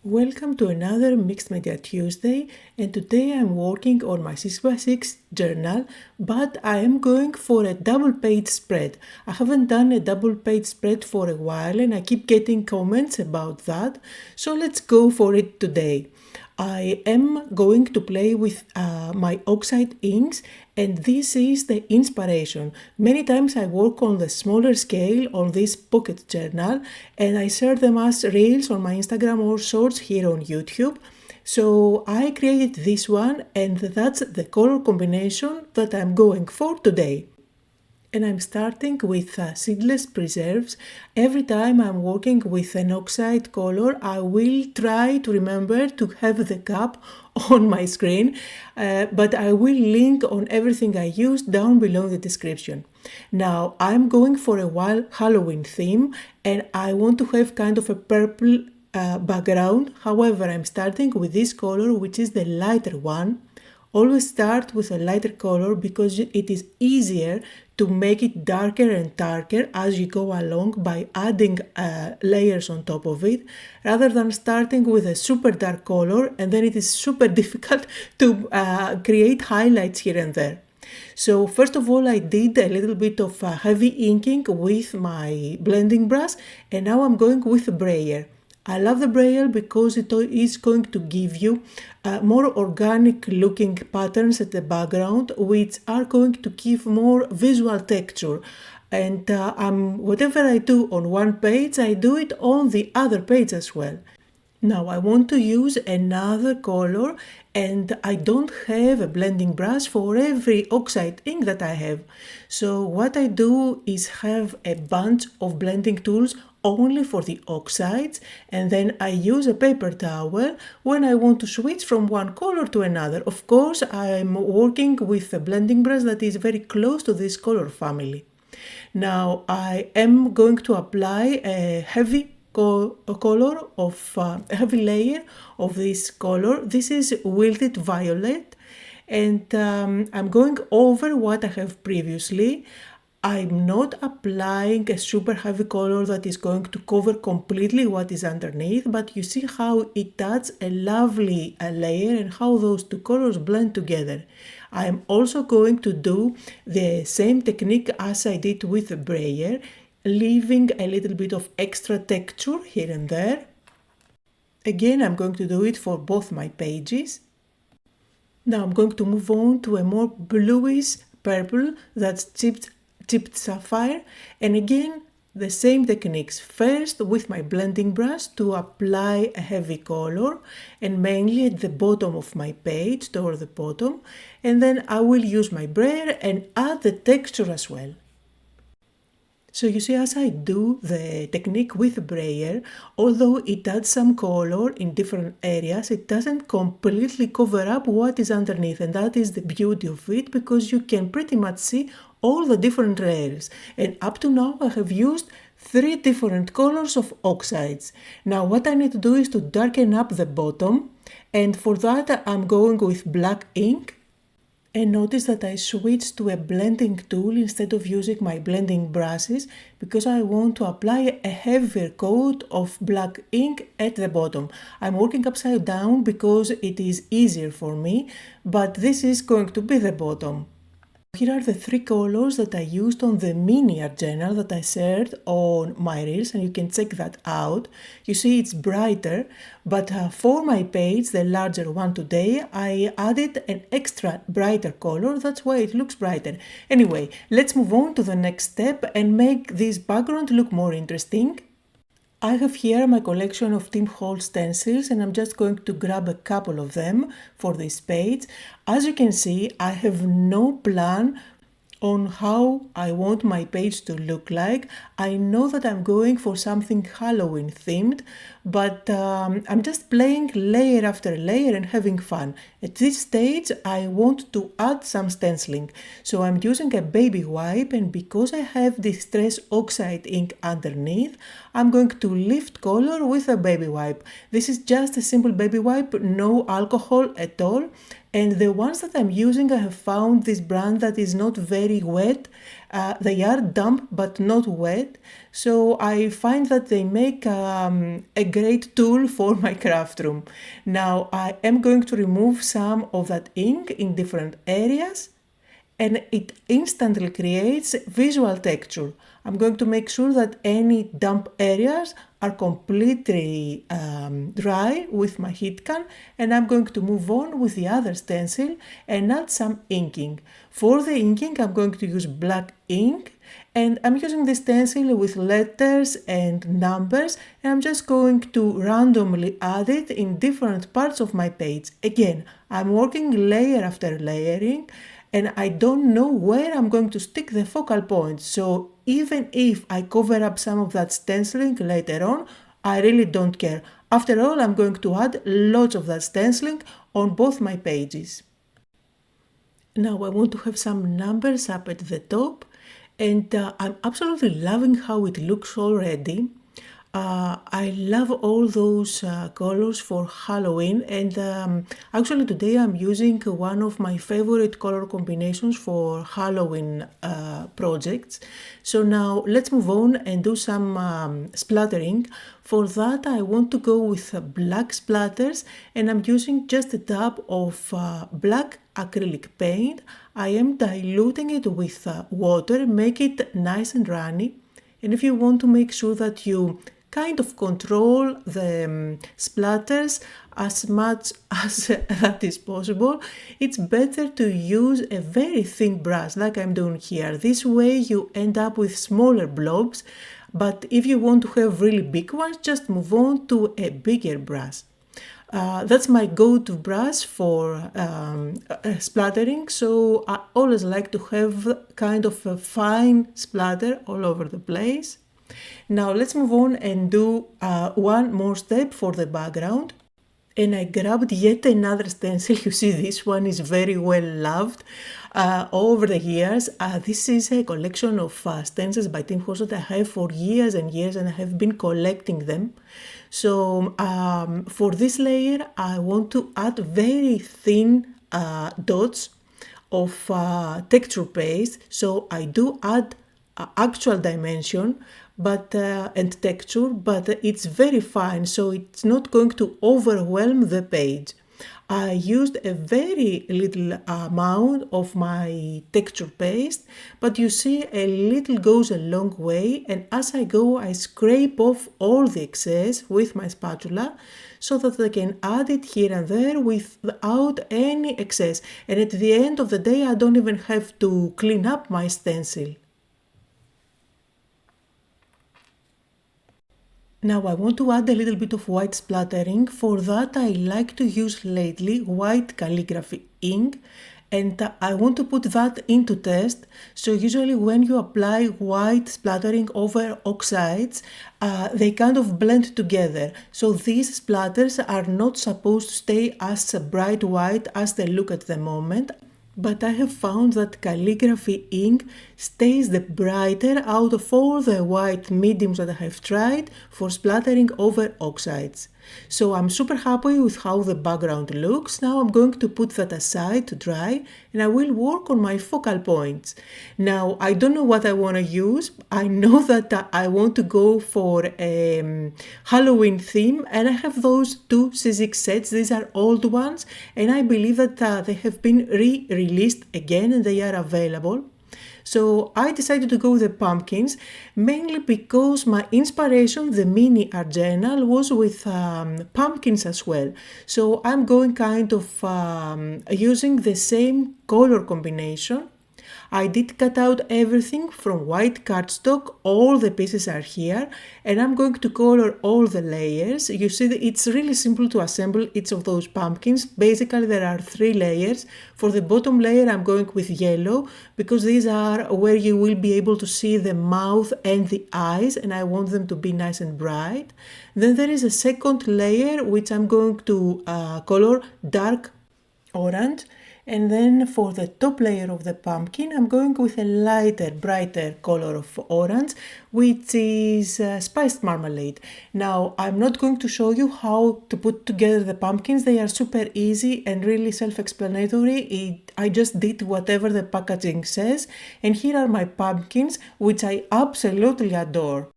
Welcome to another Mixed Media Tuesday, and today I'm working on my 6x6 journal, but I am going for a double page spread. I haven't done a double page spread for a while and I keep getting comments about that, so let's go for it today. I am going to play with my Oxide inks, and this is the inspiration. Many times I work on the smaller scale on this pocket journal and I share them as reels on my Instagram or shorts here on YouTube. So I created this one and that's the color combination that I'm going for today. And I'm starting with Seedless preserves. Every time I'm working with an oxide color, I will try to remember to have the cap on my screen, but I will link on everything I use down below in the description. Now I'm going for a Halloween theme and I want to have kind of a purple background. However, I'm starting with this color, which is the lighter one. Always start with a lighter color because it is easier to make it darker and darker as you go along by adding layers on top of it, rather than starting with a super dark color and then it is super difficult to create highlights here and there. So first of all, I did a little bit of heavy inking with my blending brush and now I'm going with a brayer. I love the braille because it is going to give you more organic looking patterns at the background, which are going to give more visual texture. And whatever I do on one page, I do it on the other page as well. Now I want to use another color and I don't have a blending brush for every oxide ink that I have. So what I do is have a bunch of blending tools only for the oxides, and then I use a paper towel when I want to switch from one color to another. Of course, I'm working with a blending brush that is very close to this color family. Now I am going to apply a heavy color of a heavy layer of this color. This is Wilted Violet, and I'm going over what I have previously. I'm not applying a super heavy color that is going to cover completely what is underneath, but you see how it adds a lovely layer and how those two colors blend together. I'm also going to do the same technique as I did with the brayer, leaving a little bit of extra texture here and there. Again, I'm going to do it for both my pages. Now I'm going to move on to a more bluish purple that's chipped sapphire, and again the same techniques. First with my blending brush to apply a heavy color and mainly at the bottom of my page, toward the bottom, and then I will use my brayer and add the texture as well. So you see, as I do the technique with brayer, although it adds some color in different areas, it doesn't completely cover up what is underneath, and that is the beauty of it because you can pretty much see all the different layers. And up to now I have used 3 different colors of oxides. Now what I need to do is to darken up the bottom, and for that I'm going with black ink. And notice that I switched to a blending tool instead of using my blending brushes because I want to apply a heavier coat of black ink at the bottom. I'm working upside down because it is easier for me, but this is going to be the bottom. Here are the 3 colors that I used on the mini art journal that I shared on my reels, and you can check that out. You see it's brighter, but for my page, the larger one today, I added an extra brighter color. That's why it looks brighter. Anyway, let's move on to the next step and make this background look more interesting. I have here my collection of Tim Holtz stencils and I'm just going to grab a couple of them for this page. As you can see, I have no plan on how I want my page to look like. I know that I'm going for something Halloween themed, but I'm just playing layer after layer and having fun. At this stage I want to add some stenciling, so I'm using a baby wipe, and because I have Distress Oxide ink underneath, I'm going to lift color with a baby wipe. This is just a simple baby wipe, no alcohol at all. And the ones that I'm using, I have found this brand that is not very wet They are damp but not wet, so I find that they make a great tool for my craft room. Now I am going to remove some of that ink in different areas, and it instantly creates visual texture. I'm going to make sure that any damp areas are completely dry with my heat gun, and I'm going to move on with the other stencil and add some inking. For the inking, I'm going to use black ink, and I'm using this stencil with letters and numbers, and I'm just going to randomly add it in different parts of my page. Again, I'm working layer after layering, and I don't know where I'm going to stick the focal point. So even if I cover up some of that stenciling later on, I really don't care. After all, I'm going to add lots of that stenciling on both my pages. Now I want to have some numbers up at the top, and I'm absolutely loving how it looks already. I love all those colors for Halloween, and actually today I'm using one of my favorite color combinations for Halloween projects. So now let's move on and do some splattering. For that I want to go with black splatters, and I'm using just a dab of black acrylic paint. I am diluting it with water, make it nice and runny. And if you want to make sure that you kind of control the splatters as much as that is possible, it's better to use a very thin brush like I'm doing here. This way you end up with smaller blobs, but if you want to have really big ones, just move on to a bigger brush. That's my go-to brush for splattering, so I always like to have kind of a fine splatter all over the place. Now let's move on and do one more step for the background. And I grabbed yet another stencil. You see, this one is very well loved over the years. This is a collection of stencils by Holtz that I have for years and years, and I have been collecting them. So for this layer, I want to add very thin dots of texture paste. So I do add actual dimension and texture, but it's very fine, so it's not going to overwhelm the page. I used a very little amount of my texture paste, but you see a little goes a long way, and as I go I scrape off all the excess with my spatula so that I can add it here and there without any excess, and at the end of the day I don't even have to clean up my stencil. Now I want to add a little bit of white splattering. For that I like to use lately white calligraphy ink, and I want to put that into test. So usually when you apply white splattering over oxides, they kind of blend together. So these splatters are not supposed to stay as bright white as they look at the moment. But I have found that calligraphy ink stays the brighter out of all the white mediums that I have tried for splattering over oxides. So I'm super happy with how the background looks. Now I'm going to put that aside to dry, and I will work on my focal points. Now I don't know what I want to use. I know that I want to go for a Halloween theme, and I have those two Sizzix sets. These are old ones, and I believe that they have been re-released again and they are available. So I decided to go with the pumpkins, mainly because my inspiration, the mini art journal, was with pumpkins as well. So I'm going kind of using the same color combination. I did cut out everything from white cardstock, all the pieces are here, and I'm going to color all the layers. You see that it's really simple to assemble each of those pumpkins. Basically there are 3 layers. For the bottom layer I'm going with yellow, because these are where you will be able to see the mouth and the eyes, and I want them to be nice and bright. Then there is a second layer which I'm going to color dark orange. And then for the top layer of the pumpkin, I'm going with a lighter, brighter color of orange, which is spiced marmalade. Now, I'm not going to show you how to put together the pumpkins. They are super easy and really self-explanatory. I just did whatever the packaging says. And here are my pumpkins, which I absolutely adore.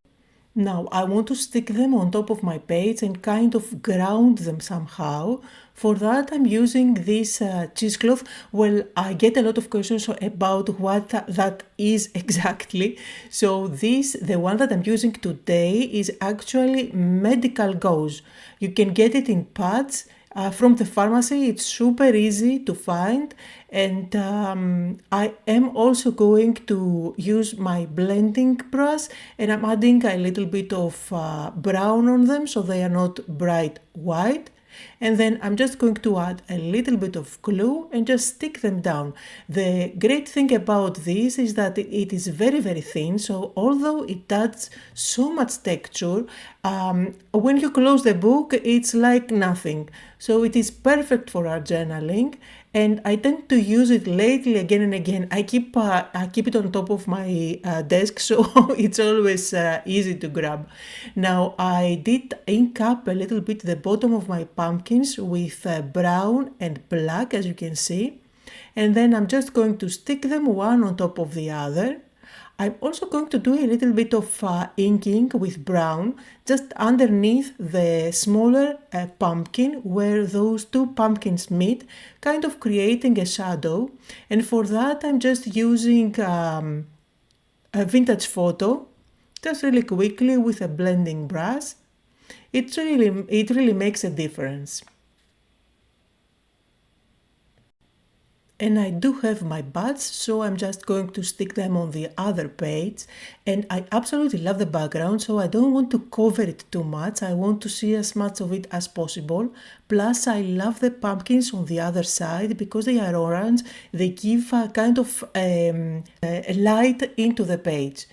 Now I want to stick them on top of my page and kind of ground them somehow. For that I'm using this cheesecloth. Well, I get a lot of questions about what that is exactly. So the one that I'm using today is actually medical gauze. You can get it in pads. From the pharmacy, it's super easy to find, and I am also going to use my blending brush, and I'm adding a little bit of brown on them so they are not bright white. And then I'm just going to add a little bit of glue and just stick them down. The great thing about this is that it is very, very thin, so although it adds so much texture, when you close the book, it's like nothing. So it is perfect for our journaling, and I tend to use it lately again and again. I keep it on top of my desk, so it's always easy to grab. Now I did ink up a little bit the bottom of my pumpkins with brown and black, as you can see, and then I'm just going to stick them one on top of the other. I'm also going to do a little bit of inking with brown just underneath the smaller pumpkin where those two pumpkins meet, kind of creating a shadow. And for that I'm just using a vintage photo, just really quickly with a blending brush. It really makes a difference. And I do have my buds, so I'm just going to stick them on the other page. And I absolutely love the background, so I don't want to cover it too much. I want to see as much of it as possible. Plus, I love the pumpkins on the other side because they are orange. They give a kind of light into the page.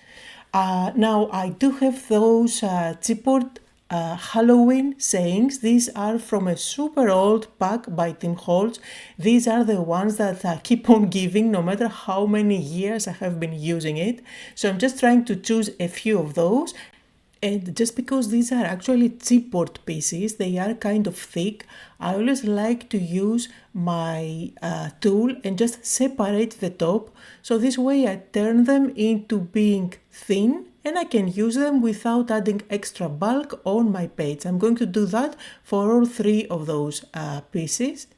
Now, I do have those chipboard Halloween sayings. These are from a super old pack by Tim Holtz. These are the ones that keep on giving no matter how many years I have been using it. So I'm just trying to choose a few of those. And just because these are actually chipboard pieces, they are kind of thick, I always like to use my tool and just separate the top. So this way I turn them into being thin and I can use them without adding extra bulk on my page. I'm going to do that for all three of those pieces.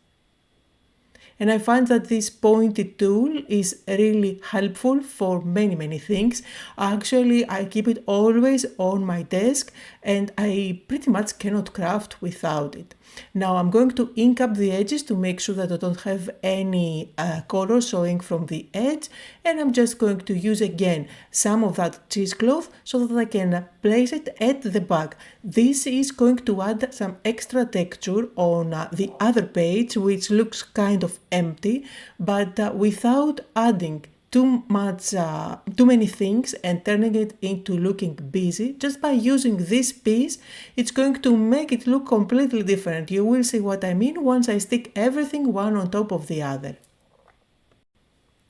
And I find that this pointed tool is really helpful for many things. Actually, I keep it always on my desk and I pretty much cannot craft without it. Now I'm going to ink up the edges to make sure that I don't have any color showing from the edge, and I'm just going to use again some of that cheesecloth so that I can place it at the back. This is going to add some extra texture on the other page, which looks kind of empty, but without adding too many things and turning it into looking busy. Just by using this piece, it's going to make it look completely different. You will see what I mean once I stick everything one on top of the other.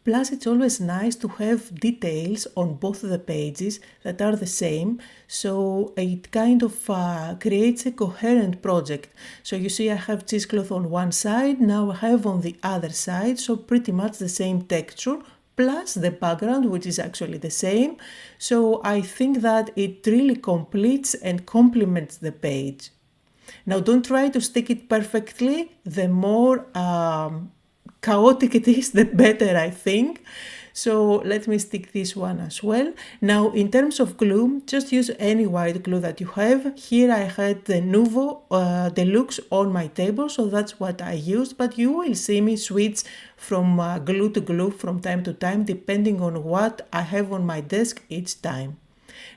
Plus, it's always nice to have details on both the pages that are the same, so it kind of creates a coherent project. So you see I have cheesecloth on one side, now I have on the other side, so pretty much the same texture, plus the background, which is actually the same. So I think that it really completes and complements the page. Now don't try to stick it perfectly. The more chaotic it is, the better, I think. So let me stick this one as well. Now in terms of glue, just use any white glue that you have. Here I had the Nuvo Deluxe on my table, so that's what I used, but you will see me switch from glue to glue from time to time, depending on what I have on my desk each time.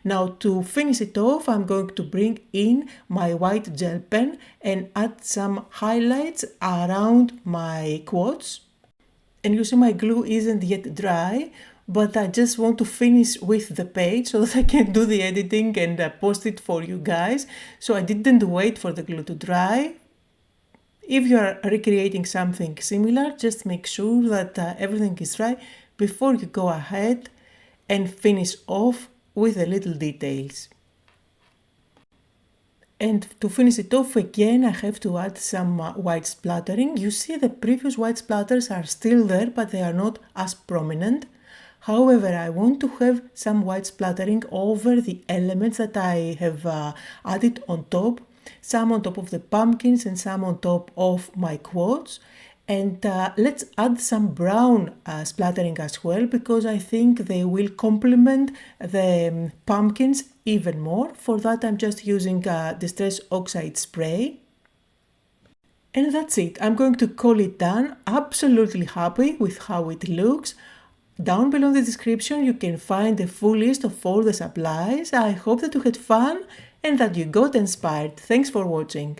Now to finish it off, I'm going to bring in my white gel pen and add some highlights around my quotes. And you see my glue isn't yet dry, but I just want to finish with the page so that I can do the editing and post it for you guys. So I didn't wait for the glue to dry. If you are recreating something similar, just make sure that everything is right before you go ahead and finish off with the little details. And to finish it off again, I have to add some white splattering. You see the previous white splatters are still there, but they are not as prominent. However, I want to have some white splattering over the elements that I have added on top. Some on top of the pumpkins and some on top of my quotes. And let's add some brown splattering as well, because I think they will complement the pumpkins even more. For that I'm just using Distress Oxide spray. And that's it. I'm going to call it done. Absolutely happy with how it looks. Down below in the description you can find a full list of all the supplies. I hope that you had fun and that you got inspired. Thanks for watching.